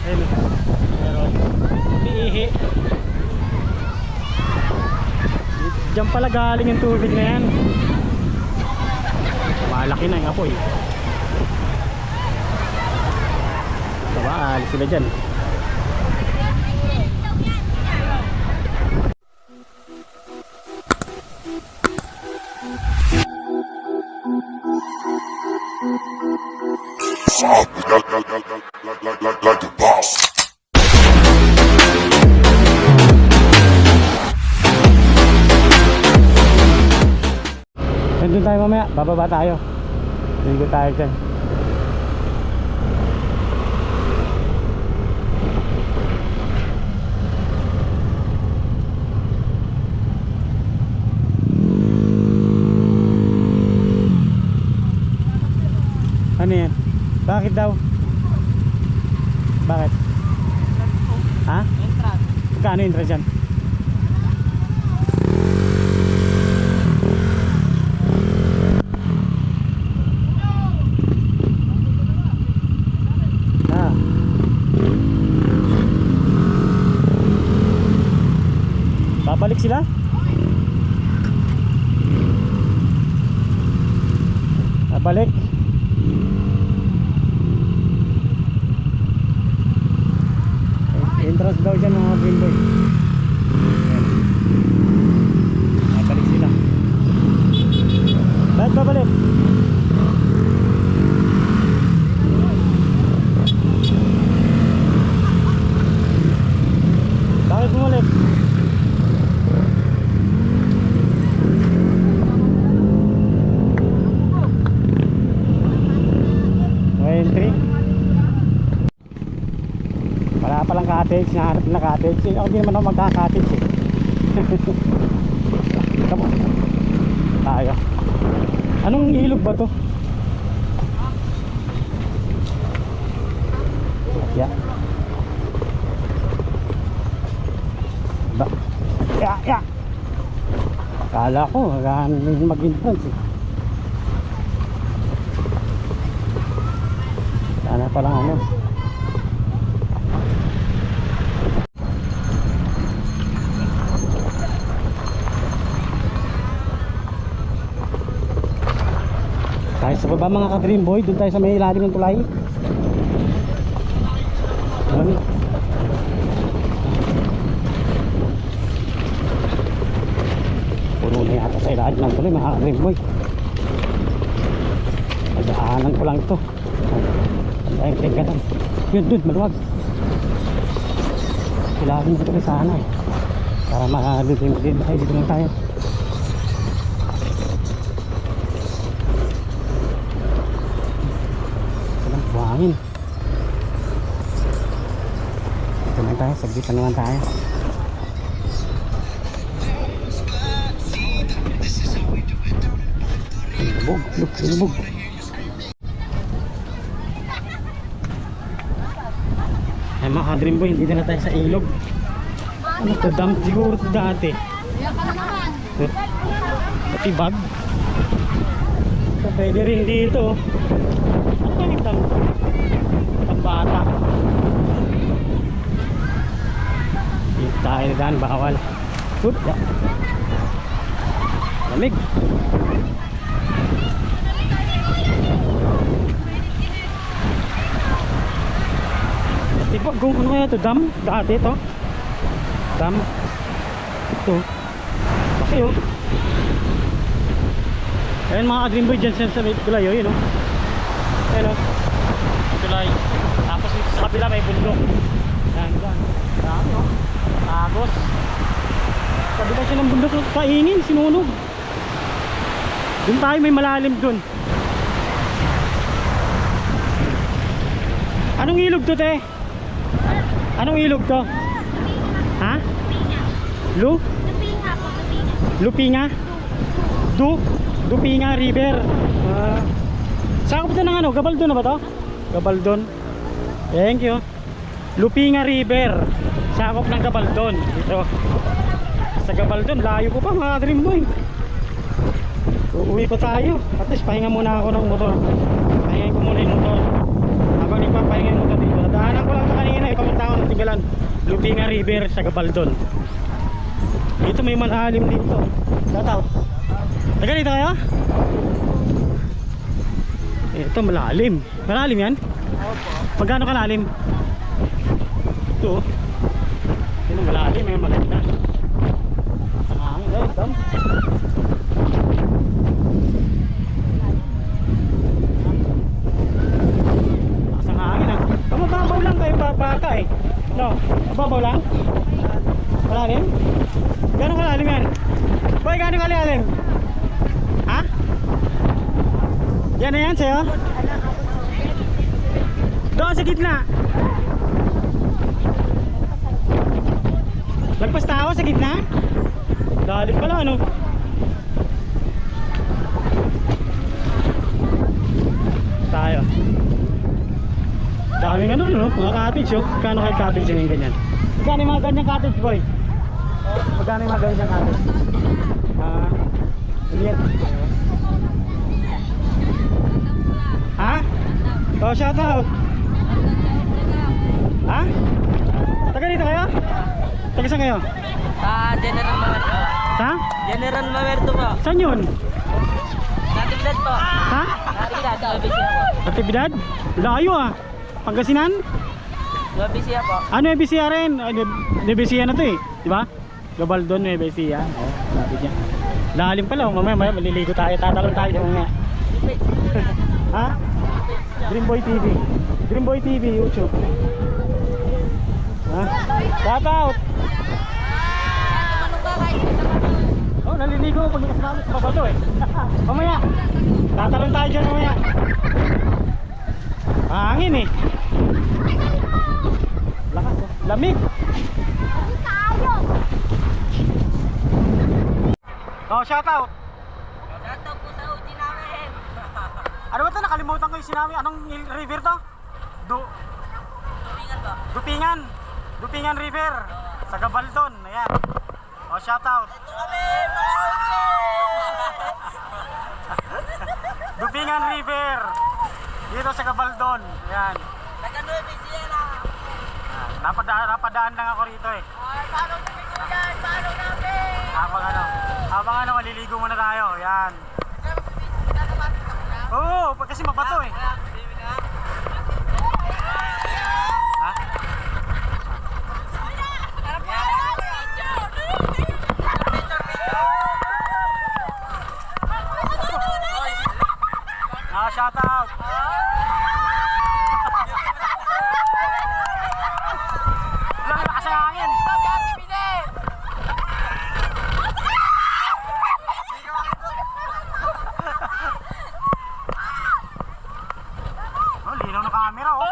Ayun. Meron. Umiihi. Diyan pala galing yung tubig na yan. Malaki na yung apoy. Diba, alis sila dyan. Like the boss. Nandun tayo mamaya, bababa tayo. Ligo tayo dyan. Ano yan? Bakit daw? Bakit? Ha? Entrance. Magkano entrance yan? Ah. Babalik sila? Babalik? Entrance daw dyan mga green boy. Babalik sila. Bakit babalik? Bakit bumalik? Entry. Wala palang cottage, nahanap na cottage. Ako din naman ako magka-cottage eh. Tama. Tayo. Anong ilog ba to? Yeah. Ba? Ya. Kala ko mag-entrance eh. Sana palang ano. Tayo sa baba mga ka-dream boy, doon tayo sa may ilalim ng tulay. Ayan. Puno na yata sa ilalim ng tulay mga ka-dream boy. Pagdaanan ko lang ito. Ang dahil tingkatan. Yun doon, maluwag. Ilalim sa tulay sana eh. Para makalutin din tayo, dito lang tayo. Buhangin. Ito naman tayo, saglitan naman tayo. Lubog. Ay mga ka-dream boy, hindi na tayo sa ilog. Ano to, dam siguro to dati. Pati bag. So, pwede rin dito. Ano yung dam? Bata. Dito tayo na daan, bawal. Good. Lamig. Diba kung ano kaya ito? Dam? Dati ito? Dam? Ito? Okay oh. Ayan mga ka-dream boy dyan sa may tulay oh, yun oh. Ayan oh. Tulay. Tapos dito sa kabila may bundok. Yan. Dami oh. Agos. Kabila siya ng bundok, kaingin, sinunog. Doon tayo, may malalim doon. Anong ilog to, te? Anong ilog to? Ha? Lupinga? Lupinga River. Sakop to ng ano? Gabaldon na ba to? Gabaldon. Thank you. Lupinga River. Sakop ng Gabaldon. Dito. Sa Gabaldon, layo ko pa mga dream boy. Uuwi pa tayo. At least pahinga muna ako ng motor. Pahinga ko muna yung motor. Habang nagpapahinga yung motor dito. Daanan ko lang sa kanina eh. Tanggalan. Lupinga River sa Gabaldon. Dito may malalim dito. Shout out. Taga dito kayo? Ito malalim. Malalim yan? Opo. Magkano kalalim? Ito. Ito malalim, may maganda. Ang hangin guys, dam. Ang hangin ah. Mababaw lang kayo baka eh. No, mababaw lang. Malalim? Gano'ng kalalim yan? Boy, gano'ng kalalim? Ha? Yan na yan sa'yo? Doon sa gitna. Lagpas tao sa gitna? Lalim pala ano? Tayo. Daming ano no? Mga cottage oh. Kano kayo cottage yung ganyan? Magkano yung mga ganyang cottage boy? Magkano yung mga ganyang cottage? Lihat. Ha? Oh, shout out. Ha? Taga dito kayo? Taga saan kayo? General Mamerto. Sa? General Mamerto po. Saan yun? Natividad po. Ha? Natividad, Nuevesia po. Aktividad? Layo ah. Pangasinan? Nuevesia po. Ano Nuevesia rin? Nuevesia na to eh. Diba? Gabaldon, Nuevesia. Oh, sabi niya. Lalim pala. Mamaya maliligo tayo. Tatalon tayo mamaya. Ha? Dreamboy TV. Dreamboy TV YouTube. Ha? Shout out. Oh, naliligo pag nakasama sa babato eh. Mamaya. Tatalon tayo dyan mamaya. Hangin eh. Lakas oh. Lamig. Oh, shout out. Shout out po sa OG namin. Ano ba ito? Nakalimutan ko yung sinabi. Anong river to? Turingan po. Dupingan. Dupingan River. Sa Gabaldon. Ayan. Oh, shout out. Ito kami, mga OG! Dupingan River. Dito sa Gabaldon. Ayan. Taga Nuevesia na. Napadaan lang ako rito eh. Ay, paano namin ko yan? Paano namin? Habang ano, maliligo muna tayo. Ayan. Oo, kasi mabato eh. Ha? Shout out. Wala na kasi hangin. Oh, linaw na camera oh.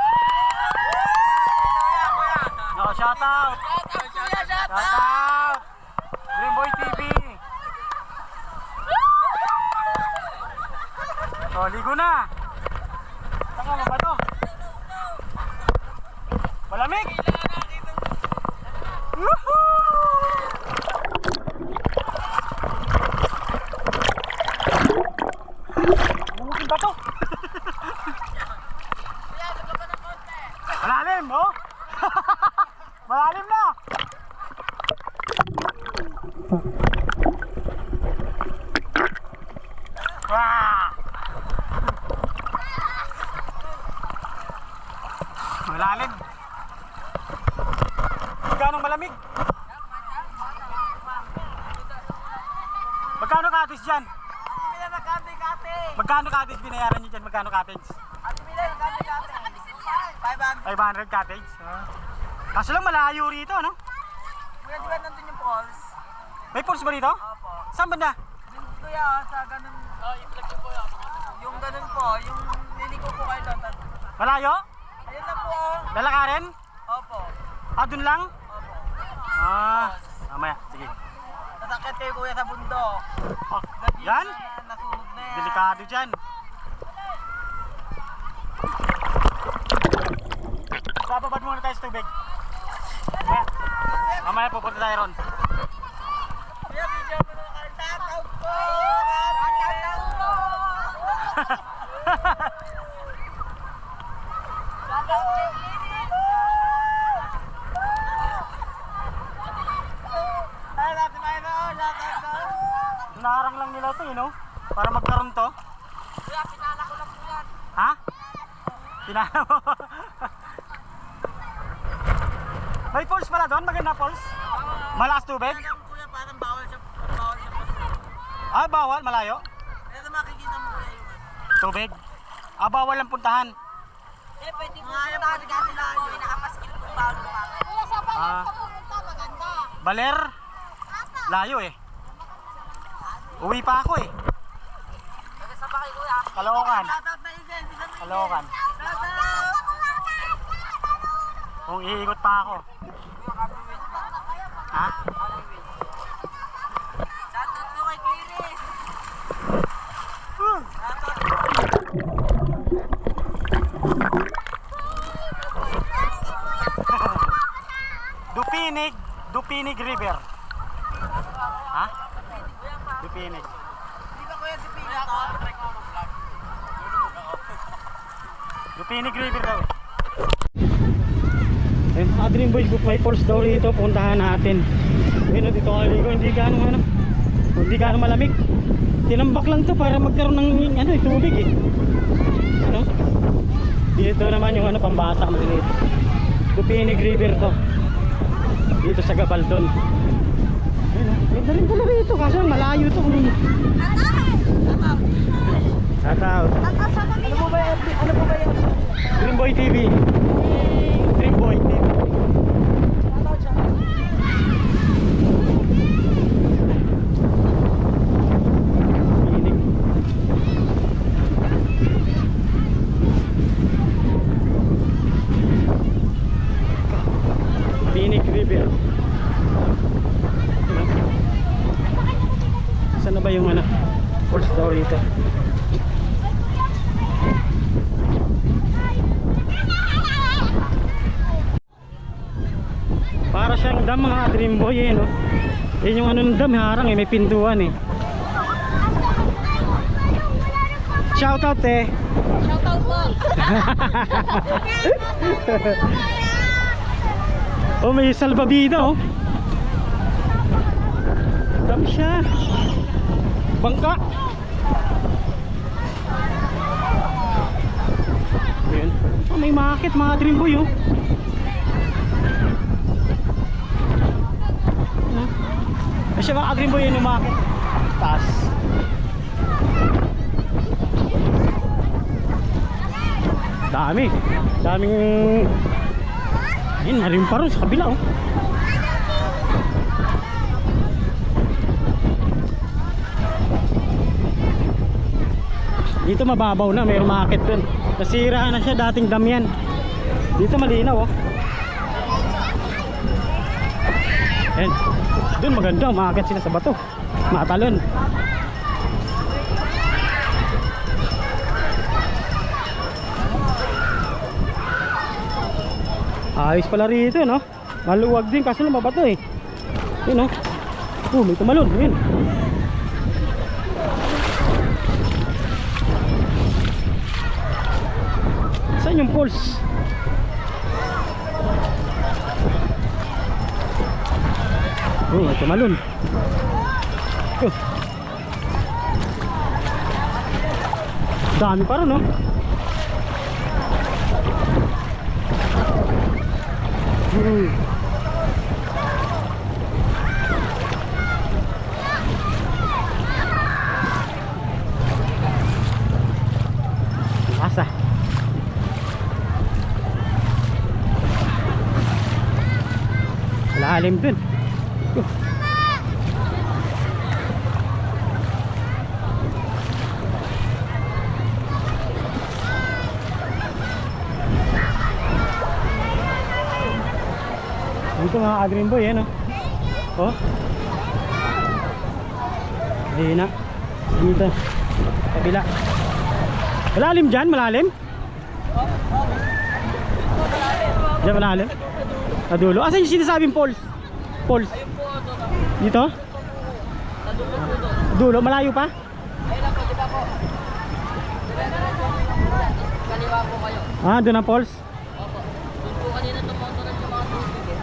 No, shout out. Shout out. Dreamboy TV. So, ligo na. Tanga mo ba to? Malamig. Woohoo! Bumukin ba to? Malalim, oh? Malalim na. Wah! Malalim. Magkano malamig? Magkano cottage dyan? Magkano cottage binayaran nyo dyan? Magkano cottage? 500 cottage? Kaso lang malayo rito, no? Kuya, di ba nandun yung falls? May pools ba rito? Opo. Saan banda? Yung kuya, sa ganun. Yung ganun po, yung niliko po kayo doon. Malayo? Ayun na po. Lalakarin? Opo. Ah, dun lang? Opo. Mamaya, sige. Nasakit kayo kuya sa bundok. Oh, yan? Nasunog na yan. Delikado dyan. Bababad muna tayo sa tubig. Mamaya pupunta tayo ron. Kuya, video mo na kayo. Tatawag po! Tatawag po! to no? Para magkaroon to. Kuya, pinala ko lang po yan. Ha? Pinala mo. May falls pala doon, maganda falls. Malakas tubig? Alam kuya, parang bawal siya po. Ah, bawal, malayo. Pero makikita mo kuya yung Tubig. Ah, bawal lang puntahan. eh, pwede po puntahan kasi lang po, inakapaskil po bawal po. Kuya, sa Ah. Baler ka pumunta, maganda. Baler. Layo eh. Uwi pa ako eh. Taga sa bakay kuya. Caloocan. Shoutout na Isen, Isen na Caloocan. Shoutout! Kung iikot pa ako. Kuya, kami wait lang. Ha? Kami wait. Shoutout po kay Kiris. Shoutout. Dupinig River. Ha? Dupinig. Di ba kuya si Pila ko? Dupinig River daw. Eh, Adrian Boy, may falls daw rito, puntahan natin. Ayun, dito kaligo, hindi gaano malamig. Tinambak lang to para magkaroon ng tubig eh. Ano? Dito naman yung pambata mo dito. Dupinig River to. Dito sa Gabaldon. Ayun, ganda rin pala rito kaso malayo to. Shoutout. Ano po ba yan? Dream Boy TV. Dream Boy TV. Pinig. Pinig River. Saan na ba yung falls daw rito? Para siyang dam mga Dream Boy eh, no? Yun yung ng dam, harang eh, may pintuan eh. Shoutout eh. Shoutout po. Oh, may salbabida oh. Dam siya. Bangka. Ayun. Oh, may market mga Dream Boy oh. Kasi mga Green Boy yung umakit taas. Daming ayun, marim pa rin sa kabila oh. Dito mababaw na, may umakit dun. Nasira na siya, dating dam yan. Dito malinaw oh. Ayan. Doon maganda, umakit sila sa bato. Matalon. Ayos pala rito, no? Maluwag din kasi lumabato eh. Yun, no? May tumalon. Yun. Saan yung pulse? May tumalon. Dami pa rin, no? Asa? Lalim dun. Dito mga Adrian Boy, no? Oh. Hindi na. Dito. Kabila. Malalim dyan? Malalim? Diyan malalim? Sa dulo. Asan yung sinasabing falls? Falls? Dito? Sa dulo? Malayo pa? Ayun lang po, di ba po? Kaliwa po kayo. Ah, doon ang falls? Opo. Doon po kanina tumutunan yung mga tubig eh.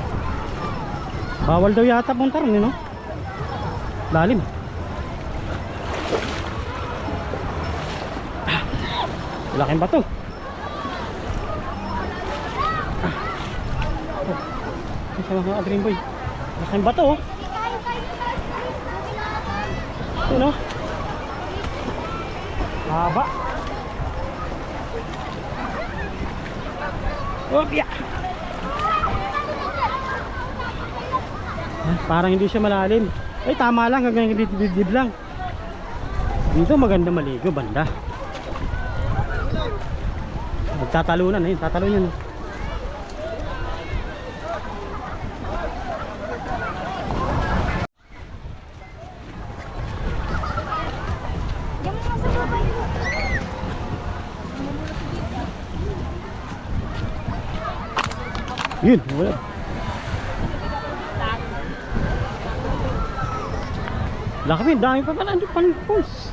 Bawal daw yata punta rin, no? Lalim. Laking bato. Isa mga Adrian Boy. Laking bato oh. Yun oh. Haba. Oh, yeah. Parang hindi siya malalim. Ay tama lang, hanggang dibdib lang. Dito maganda maligo banda. Magtatalunan eh, tatalunan. Yun, wala. Laki, dami pa pala andun panpos.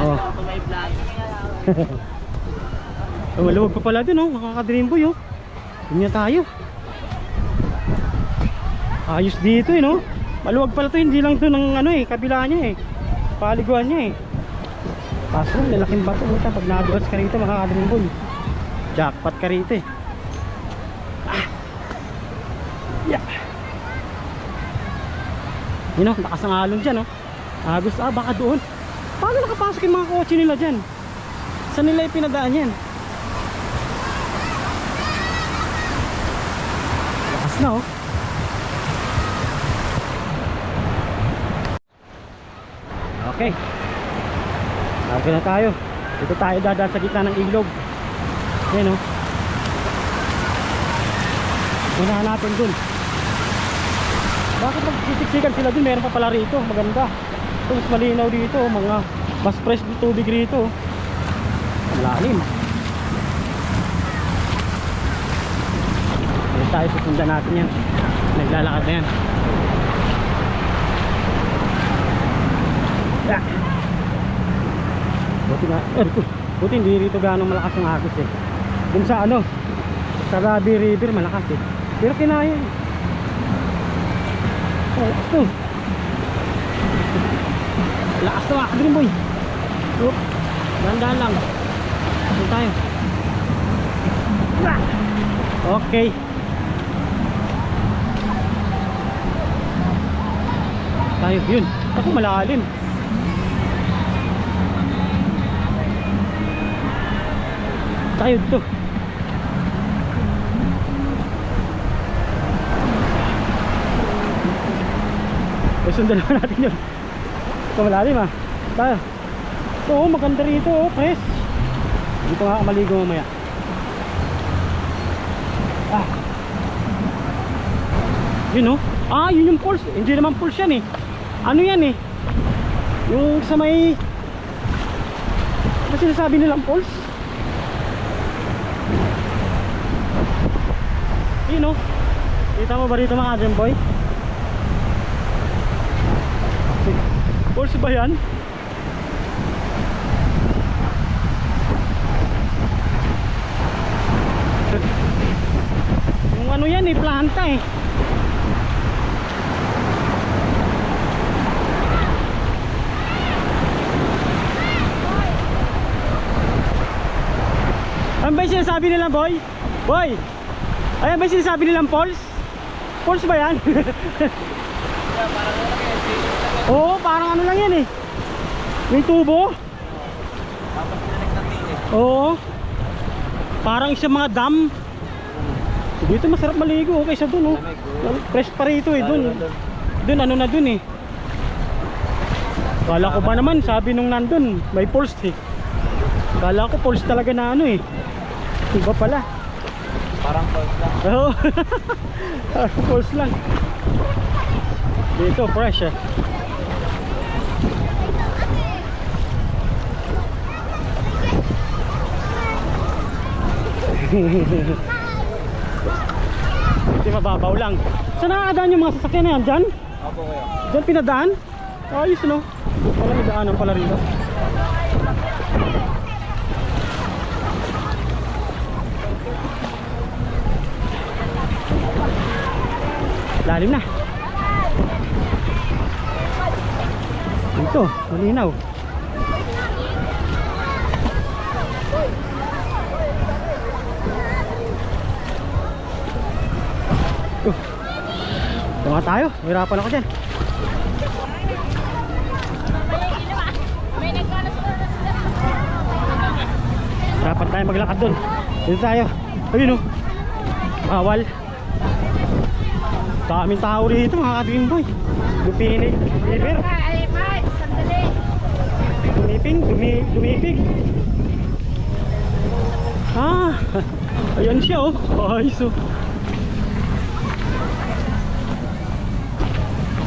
Oh. Maluwag pa pala dun oh, makaka-dream boy oh. Yun tayo. Ayos dito eh no. Maluwag pala to, hindi lang to ng ano eh, kabila niya eh. Paliguan niya eh. Kaso lalaking bato buta pag nadulas ka rito makaka-dream boy. Jackpot ka rito eh. Yeah. Yun o, nakasangalon dyan o. Agos, baka doon. Paano nakapasok yung mga kotse nila dyan? Saan nila ipinadaan yan? Lakas na o. Okay. Bago na tayo. Dito tayo dadaan sa gitna ng ilog. Yan o. Unahan natin dun. Bakit magsisiksikan sila dun? Meron pa pala rito, maganda. Ito mas malinaw dito, mga mas fresh na tubig rito. Malalim. Dito tayo, susundan natin yan. Naglalakad na yan. Buti hindi rito gano'ng malakas ng agos eh. Dun sa ano, sa Rabi River malakas eh. Pero kinaya eh. Oh, lakas to. Lakas to Adrian boy. Oh, dahan-dahan lang. Dito tayo. Okay. Tayo, yun. Ako malalim. Tayo dito. Sundan naman natin yun. Ito malalim ah. Tayo. Oo, maganda rito oh, fresh. Dito nga ako maligo mamaya. Yun oh. Yun yung pulse. Hindi naman pulse yan eh. Ano yan eh. Yung sa may ano sinasabi nilang pulse? Yun oh. Kita mo ba rito mga Adrian boy? Pulse ba yan? Yung ano yan eh, planta eh. Ano ba yung sinasabi nilang boy? Boy! Ayan ba yung sinasabi nilang pulse? Pulse ba yan? Oo, parang ano lang yan eh. May tubo. Oo. Parang isang mga dam. Dito masarap maligo kaysa dun oh. Fresh pa rito eh dun. Dun ano na dun eh. Kala ko ba naman sabi nung nandun may pulse eh. Kala ko pulse talaga na ano eh. Iba pala. Parang pulse lang. Oo. Pulse lang. Dito fresh eh. Hindi mababaw lang. Saan nakakadaan yung mga sasakyan na yan? Diyan? Opo kayo. Diyan pinadaan? Ayos no? Wala may daanan pala rito. Lalim na. linaw. Tunga tayo, hirapan ako dyan. Dapat tayo maglakad dun. Dito tayo. Ayun o. Bawal. Daming tao rito mga ka-Dream Boy. Dupinig. River. Dumipig. Ah. Ayan siya oh. Ayos oh.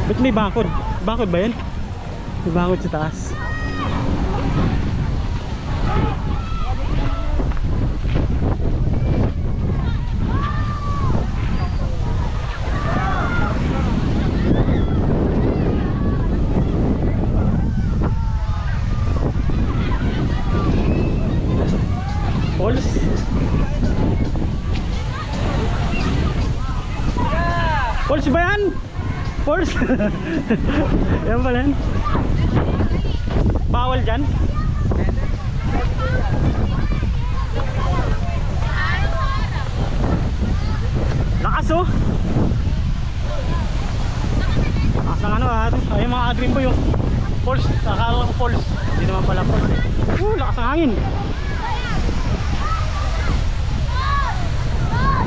Ba't may bakod? Bakod ba yan? May bakod sa taas. Falls. Falls ba yan? Falls. Yan pala yan. Bawal dyan. Lakas oh. Lakas ng ano ah. Ayun mga ka-Dream Boy yung falls. Akala ko falls. Hindi naman pala falls. Lakas ng hangin.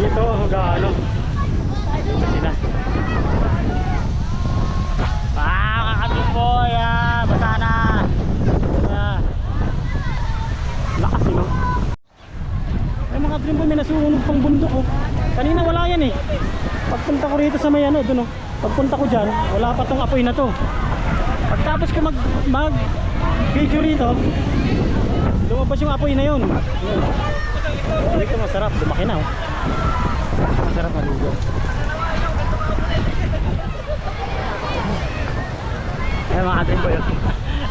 Dito gaano sila ka-Dream Boy basa na lakas no. Ay mga Dream Boy may nasunog pang bundok oh. Kanina wala yan eh. Pagpunta ko rito sa may ano dun oh. Pagpunta ko dyan wala pa tong apoy na to. Pagtapos ko mag video rito lumabas yung apoy na yun. Dito masarap, lumaki na oh. Masarap maligo. Ayan mga Dream Boy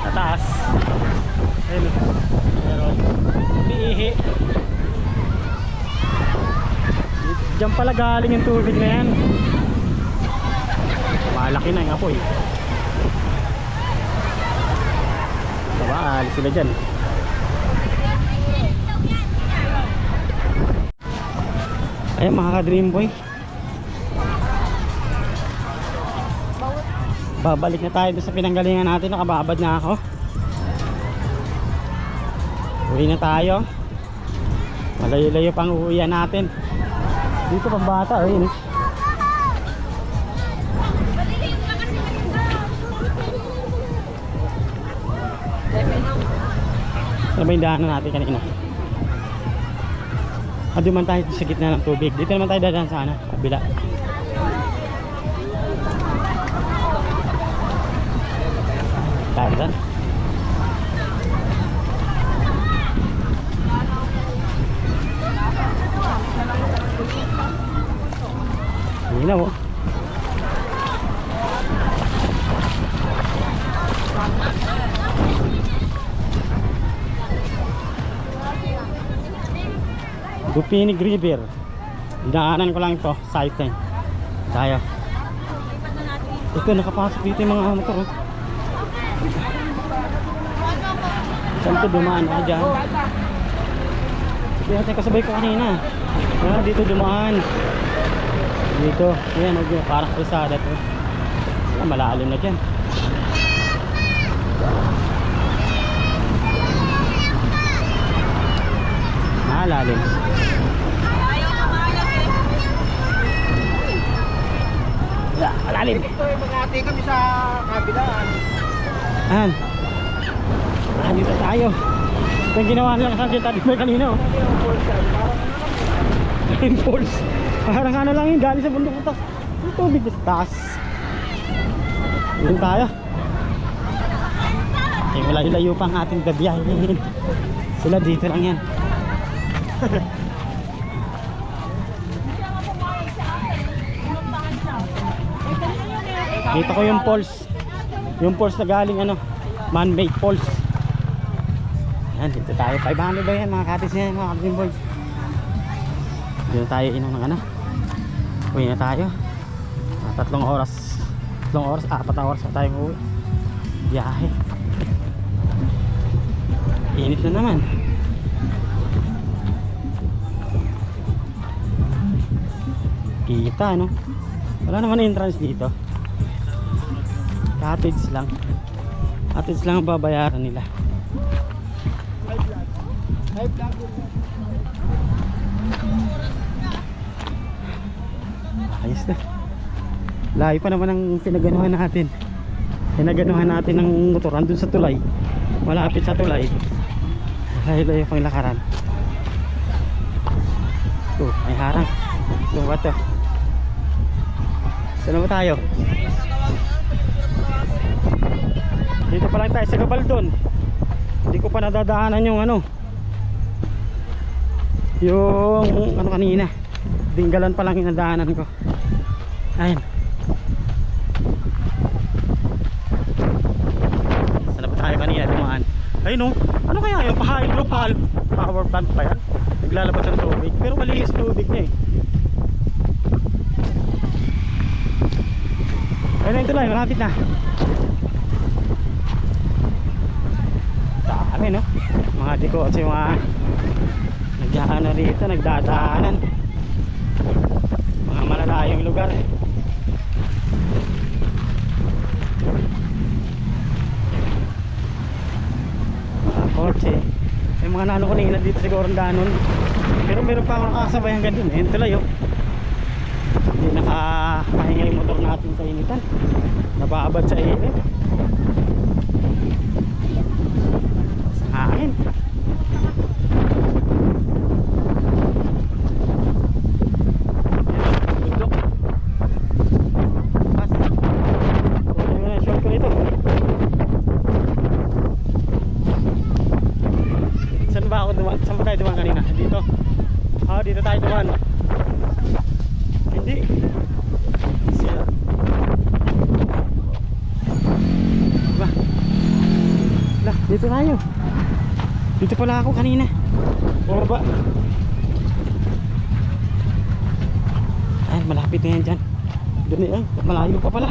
nataas. Ayun oh. Pero umiihi. Diyan pala galing yung tubig na yan. Malaki na yung apoy. Diba alis sila dyan. Ayan mga ka-Dream Boy. Babalik na tayo sa pinanggalingan natin. Nakababad na ako. Uwi na tayo. Malayo-layo pang uuwian natin. Dito pang bata. Ayun. Ano ba yung daanan natin kanina? Duman tayo sa gitna ng tubig. Dito naman tayo dadaan sa ano, kabila. Tayo dyan. Hindi na mo. Dupinig River. Dinaanan ko lang ito, site tayo. Ito nakapasok dito yung mga motor oh. Saan ito dumaan dyan? Ito natin kasabay ko kanina. Dito dumaan. Dito, ayan parang krusada to. Malalim na dyan. Malalim. Malalim. Mag-ate kami sa kabilaan. Dito tayo. Ito yung ginawa nilang sa Tati Boy kanina oh. Falls. Parang ano lang yun, galing sa bundok ito. Yung tubig sa taas. Yun tayo. Malayo-layo pang ating gabiyahin. Sila dito lang yan. Dito ko yung falls. Yung falls na galing ano, man-made falls. Yan, dito tayo. 500 ba yan mga katis niya, mga Dream Boy. Dito tayo inom ng ano. Uwi na tayo. 3 oras. 4 na oras pa tayo uwi. Biyahe. Init na naman. Kita, no? Wala naman entrance dito. Cottage lang. Cottage lang ang babayaran nila. Ayos na. Layo pa naman ang pinaganuhan natin. Pinaganuhan natin ng motor andun sa tulay. Malapit sa tulay. Layo-layo pang lakaran. Oh, may harang. Ito ba ito? Saan ba tayo? Dito pa lang tayo sa Gabaldon. Hindi ko pa nadadaanan yung ano, yung ano kanina. Dinggalan pa lang yung nadaanan ko. Ayun. Saan ba tayo kanina dumaan? Ayun oh. Ano kaya yung hydropower power plant pa yan? Naglalabas ng tubig. Pero malinis tubig niya eh. Ayun na yung tulay, malapit na. Dami no? Mga diko at yung mga nagdaanan rito, nagdadaanan. Mga malalayong lugar. Mga kotse. Yung mga nano kanina dito siguro ang danon. Pero meron pa akong nakasabay hanggang dun eh. Ito lang yun. Hindi nakapahinga yung motor natin sa initan. Nabaabad sa init. Ang hangin. Bundok. Pas. Ito yung short ko nito. Saan ba ako dumaan? Saan ba tayo dumaan kanina? Dito. Oh, dito tayo dumaan. Hindi. Sila. Diba? Lah, dito tayo. Dito pala ako kanina. Or ba? Ay, malapit na yan dyan. Doon eh, malayo pa pala.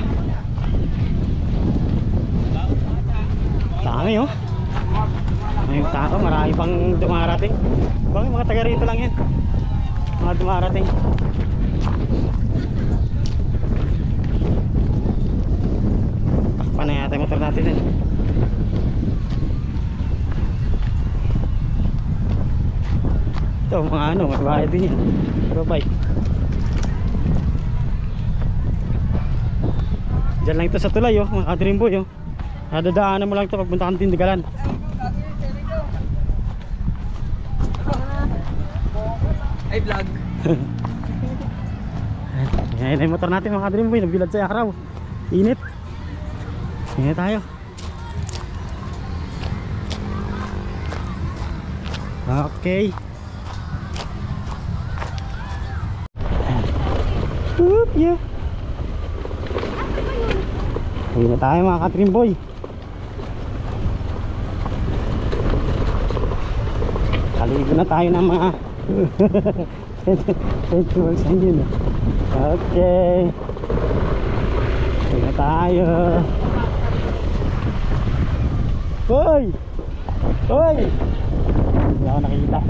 Dami oh. May tao, marami pang dumarating. Bakit mga taga rito lang yan? Mga dumarating. Takpan na yata yung motor natin din. Ito mga ano, may bayad din yan. Pero bike. Diyan lang ito sa tulay oh, mga kadrimboy oh. Nadadaanan mo lang ito pagpunta kang Tindigalan. Ay, vlog. Ayan yung motor natin mga kadrimboy, nabilad sa araw. Init. Init tayo. Okay. Whoop, yeah. Uwi na tayo mga kadrimboy. Kaligo na tayo ng mga sensuals engine. Okay. Uwi na tayo. Hoy! Hoy! Hindi ako nakita.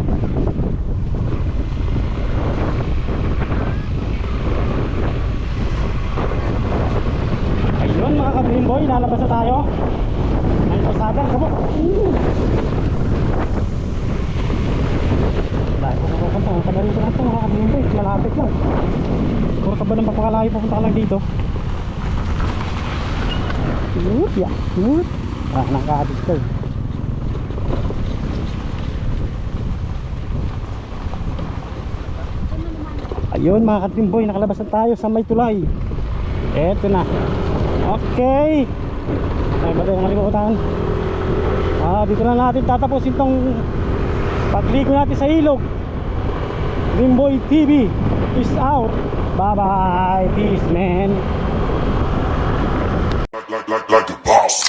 Ayun mga ka-dreamboy, lalabas na tayo. May pasadang kabok. Dahil kung mapupunta, ang taga rito lang ito mga ka-dreamboy, malapit lang. Puro ka ba ng papakalayo, pupunta ka lang dito. Woop, yeah, woop. Nangka-addict ko. Ayun mga ka-dreamboy, nakalabas na tayo sa may tulay. Eto na. Okay. Ay ba tayo nakalimutan? Dito na natin tatapusin tong pagligo natin sa ilog. Dreamboy TV. Peace out. Bye bye. Peace man. Like a boss.